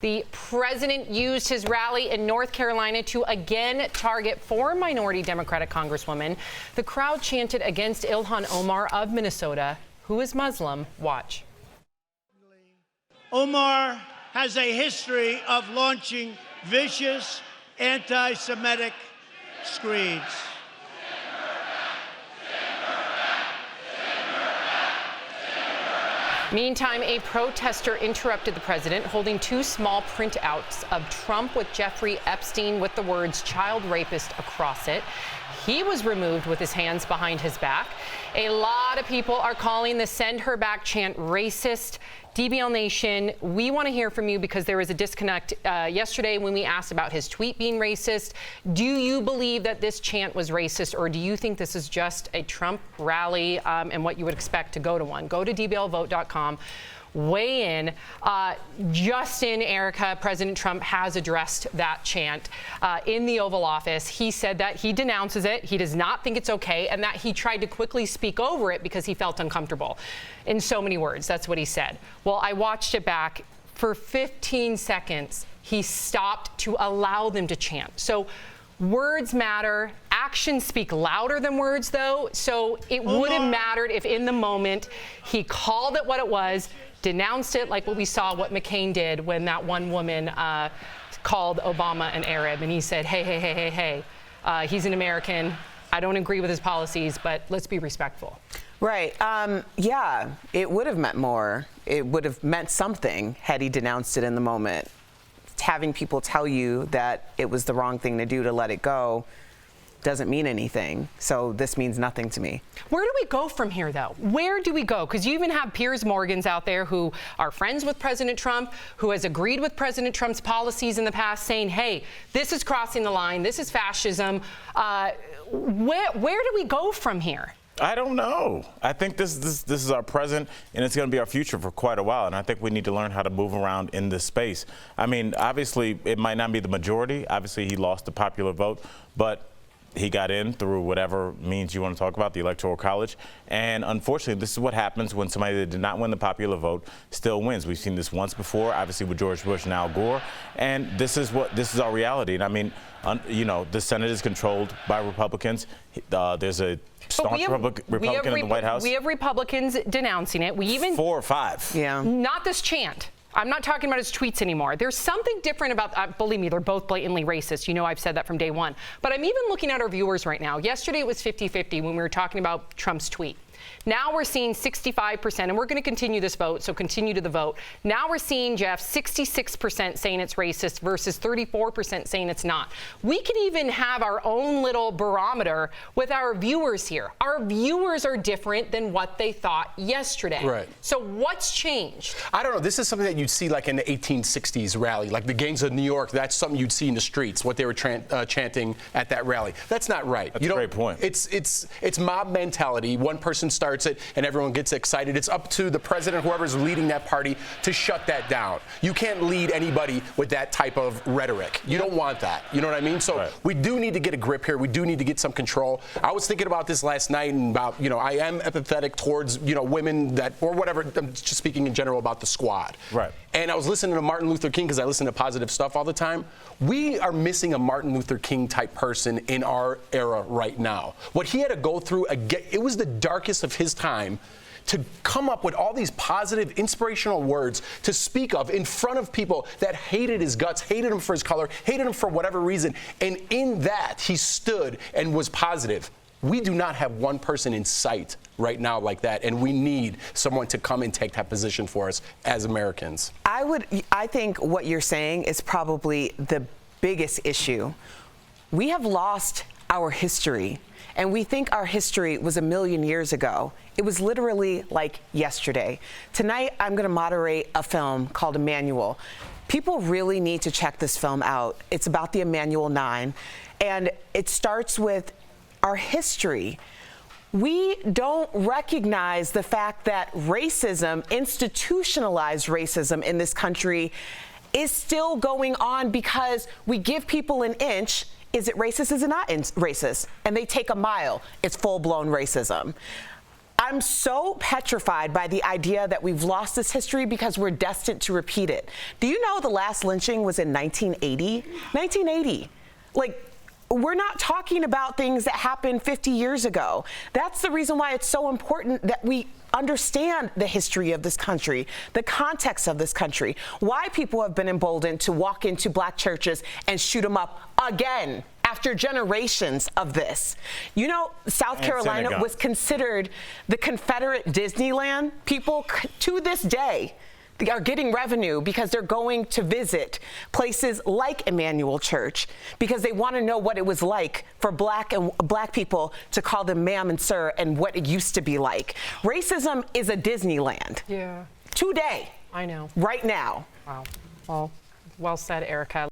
The president used his rally in North Carolina to again target four minority Democratic congresswomen. The crowd chanted against Ilhan Omar of Minnesota, who is Muslim. Watch. Omar has a history of launching vicious anti-Semitic screeds. Meantime, a protester interrupted the president, holding two small printouts of Trump with Jeffrey Epstein with the words "child rapist" across it. He was removed with his hands behind his back. A lot of people are calling the "Send Her Back" chant racist. DBL Nation, we want to hear from you because there was a disconnect yesterday when we asked about his tweet being racist. Do you believe that this chant was racist, or do you think this is just a Trump rally and what you would expect to go to one? Go to dblvote.com. Weigh in. Justin, Erica, President Trump has addressed that chant in the Oval Office. He said that he denounces it. He does not think it's okay, and that he tried to quickly speak over it because he felt uncomfortable. In so many words, that's what he said. Well, I watched it back. For 15 seconds, he stopped to allow them to chant. So words matter. Actions speak louder than words, though. So it would have mattered if in the moment he called it what it was, denounced it like what we saw what McCain did when that one woman called Obama an Arab, and he said, hey, he's an American. I don't agree with his policies, but let's be respectful. Right. Yeah, it would have meant more. It would have meant something had he denounced it in the moment. Having people tell you that it was the wrong thing to do to let it go doesn't mean anything. So this means nothing to me. Where do we go from here, though? Where do we go? Because you even have Piers Morgans out there who are friends with President Trump, who has agreed with President Trump's policies in the past, saying, hey, this is crossing the line. This is fascism. Where do we go from here? I don't know. I think this is our present, and it's going to be our future for quite a while. And I think we need to learn how to move around in this space. I mean, obviously, it might not be the majority. Obviously, he lost the popular vote, but he got in through whatever means you want to talk about, the Electoral College. And unfortunately, this is what happens when somebody that did not win the popular vote still wins. We've seen this once before, obviously with George Bush and Al Gore. And this is our reality. And I mean, you know, the Senate is controlled by Republicans. There's a staunch Republican in the White House. We have Republicans denouncing it. We even 4 or 5. Yeah. Not this chant. I'm not talking about his tweets anymore. There's something different about, believe me, they're both blatantly racist. You know, I've said that from day one. But I'm even looking at our viewers right now. Yesterday it was 50-50 when we were talking about Trump's tweet. Now we're seeing 65%, and we're going to continue this vote, so continue to the vote. Now we're seeing, Jeff, 66% saying it's racist versus 34% saying it's not. We can even have our own little barometer with our viewers here. Our viewers are different than what they thought yesterday. Right. So what's changed? I don't know. This is something that you'd see like in the 1860s rally, like the gangs of New York. That's something you'd see in the streets, what they were chanting at that rally. That's not right. That's a great point. It's mob mentality. One person starts it and everyone gets excited. It's up to the president, whoever's leading that party, to shut that down. You can't lead anybody with that type of rhetoric. You don't want that. You know what I mean? So we do need to get a grip here. We do need to get some control. I was thinking about this last night and about, you know, I am empathetic towards, you know, women that, or whatever, I'm just speaking in general about the squad. Right. And I was listening to Martin Luther King because I listen to positive stuff all the time. We are missing a Martin Luther King type person in our era right now. What he had to go through, again, it was the darkest of his time to come up with all these positive, inspirational words to speak of in front of people that hated his guts, hated him for his color, hated him for whatever reason. And in that, he stood and was positive. We do not have one person in sight right now like that, and we need someone to come and take that position for us as Americans. I think what you're saying is probably the biggest issue. We have lost our history, and we think our history was 1,000,000 years ago. It was literally like yesterday. Tonight, I'm going to moderate a film called Emmanuel. People really need to check this film out. It's about the Emmanuel 9, and it starts with our history. We don't recognize the fact that racism, institutionalized racism in this country, is still going on because we give people an inch. Is it racist? Is it not racist? And they take a mile. It's full-blown racism. I'm so petrified by the idea that we've lost this history because we're destined to repeat it. Do you know the last lynching was in 1980? 1980. Like, we're not talking about things that happened 50 years ago. That's the reason why it's so important that we understand the history of this country, the context of this country, why people have been emboldened to walk into black churches and shoot them up again after generations of this. You know, South Carolina was considered the Confederate Disneyland. People to this day are getting revenue because they're going to visit places like Emmanuel Church because they want to know what it was like for black people to call them ma'am and sir and what it used to be like. Racism is a Disneyland. Yeah. Today. I know. Right now. Wow. Well said, Erica.